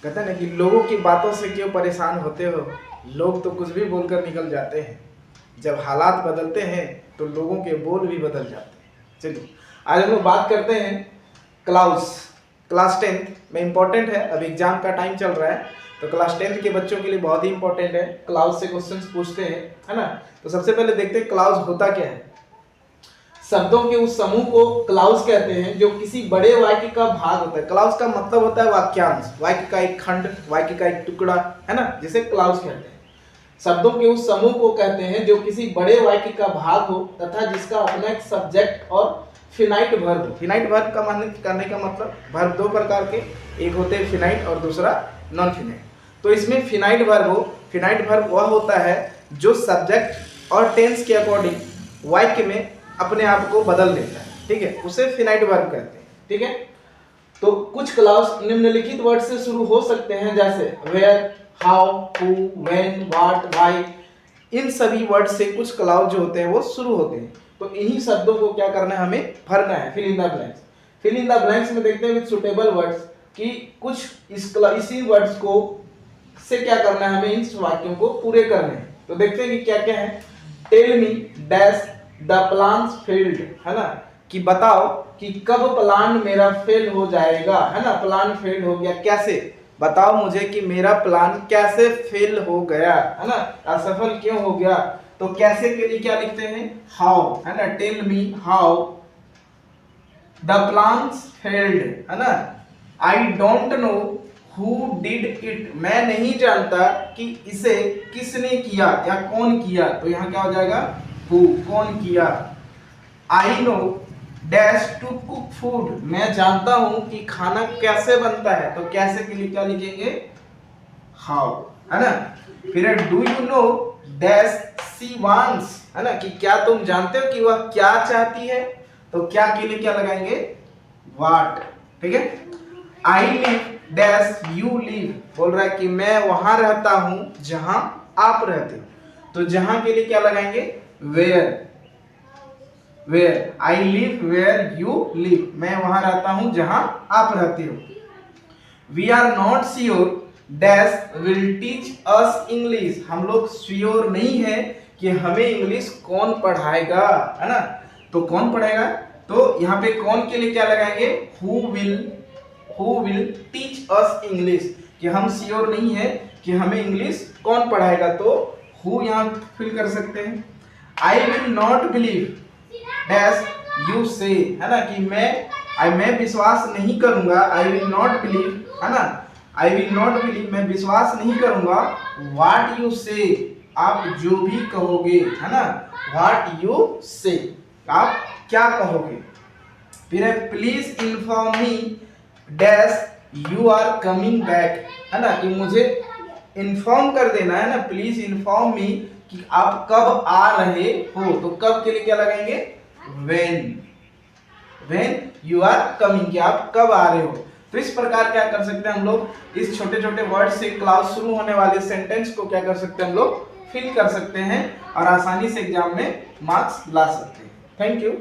कहते हैं ना कि लोगों की बातों से क्यों परेशान होते हो, लोग तो कुछ भी बोलकर निकल जाते हैं, जब हालात बदलते हैं तो लोगों के बोल भी बदल जाते हैं। चलिए आज हम लोग बात करते हैं क्लाउस। क्लास 10th में इम्पोर्टेंट है, अब एग्जाम का टाइम चल रहा है तो क्लास 10th के बच्चों के लिए बहुत ही इंपॉर्टेंट है। क्लाउस से क्वेश्चंस पूछते हैं, है ना। तो सबसे पहले देखते हैं क्लाउस होता क्या है। शब्दों के उस समूह को क्लाउस कहते हैं जो किसी बड़े वाक्य का भाग होता है। क्लाउस का मतलब होता है वाक्यांश, वाक्य का एक खंड, वाक्य का एक टुकड़ा, है ना, जिसे क्लाउस कहते हैं। शब्दों के उस समूह को कहते हैं जो किसी बड़े वाक्य का भाग हो तथा जिसका अपना एक सब्जेक्ट और फिनाइट वर्ब हो। फिनाइट वर्ब का मान करने का मतलब वर्ब दो प्रकार के, एक होते हैं फिनाइट और दूसरा नॉन फिनाइट। तो इसमें फिनाइट वर्ब हो, फिनाइट वर्ब वह होता है जो सब्जेक्ट और टेंस के अकॉर्डिंग वाक्य में अपने आप को बदल देता है, ठीक है, उसे फिनाइट वर्ब कहते हैं, ठीक है। तो कुछ क्लाउस निम्नलिखित वर्ड से शुरू हो सकते हैं जैसे where, how, who, when, what, why. इन सभी वर्ड से कुछ क्लाउस जो होते हैं वो शुरू होते हैं। तो इन्हीं शब्दों को क्या करना है, हमें भरना है, fill in the blanks. Fill in the blanks में देखते हैं विद सुटेबल वर्ड्स कि कुछ इसी वर्ड्स को से क्या करना है, हमें इन वाक्यों को पूरे करने हैं। तो देखते हैं कि क्या क्या है। Tell me dash the plans failed, है ना, कि बताओ कि कब प्लान मेरा फेल हो जाएगा, है ना। प्लान फेल हो गया कैसे, बताओ मुझे कि मेरा प्लान कैसे फेल हो गया, है ना, असफल क्यों हो गया। तो कैसे के लिए क्या लिखते हैं, हाउ, है ना। Tell me how the plans failed, है ना। I don't know who did it, मैं नहीं जानता कि इसे किसने किया या कौन किया। तो यहाँ क्या हो जाएगा, हु, कौन किया। I know dash to cook food, मैं जानता हूं कि खाना कैसे बनता है। तो कैसे के लिए क्या लिखेंगे, हाउ, है ना। फिर do you know dash C wants, है ना, कि क्या तुम जानते हो कि वह क्या चाहती है। तो क्या के लिए क्या लगाएंगे, व्हाट, ठीक है। I live dash you live, बोल रहा है कि मैं वहां रहता हूं जहां आप रहते हो। तो जहां के लिए क्या लगाएंगे, where, where, I live where you live, मैं वहां रहता हूं जहां आप रहते हो। We are not sure dash will teach us English, हम लोग श्योर नहीं है कि हमें इंग्लिश कौन पढ़ाएगा, है ना। तो कौन पढ़ाएगा, तो यहाँ पे कौन के लिए क्या लगाएंगे, who will teach us English, कि हम श्योर नहीं है कि हमें इंग्लिश कौन पढ़ाएगा। तो हु यहाँ फिल कर सकते हैं। I will not believe dash you से, है ना, कि मैं विश्वास नहीं करूंगा। आई विल नॉट बिलीव, है ना, आई विल नॉट बिलीव, मैं विश्वास नहीं करूंगा। व्हाट यू से, आप जो भी कहोगे, है ना, व्हाट यू से, आप क्या कहोगे। फिर है please inform me dash you are coming back, है ना, कि मुझे इन्फॉर्म कर देना, है ना, प्लीज इन्फॉर्म मी, कि आप कब आ रहे हो। तो कब के लिए क्या लगाएंगे, when you are coming, कि आप कब आ रहे हो। तो इस प्रकार क्या कर सकते हैं हम लोग, इस छोटे छोटे वर्ड से क्लास शुरू होने वाले सेंटेंस को क्या कर सकते हैं हम लोग, फिल कर सकते हैं और आसानी से एग्जाम में मार्क्स ला सकते हैं। Thank you.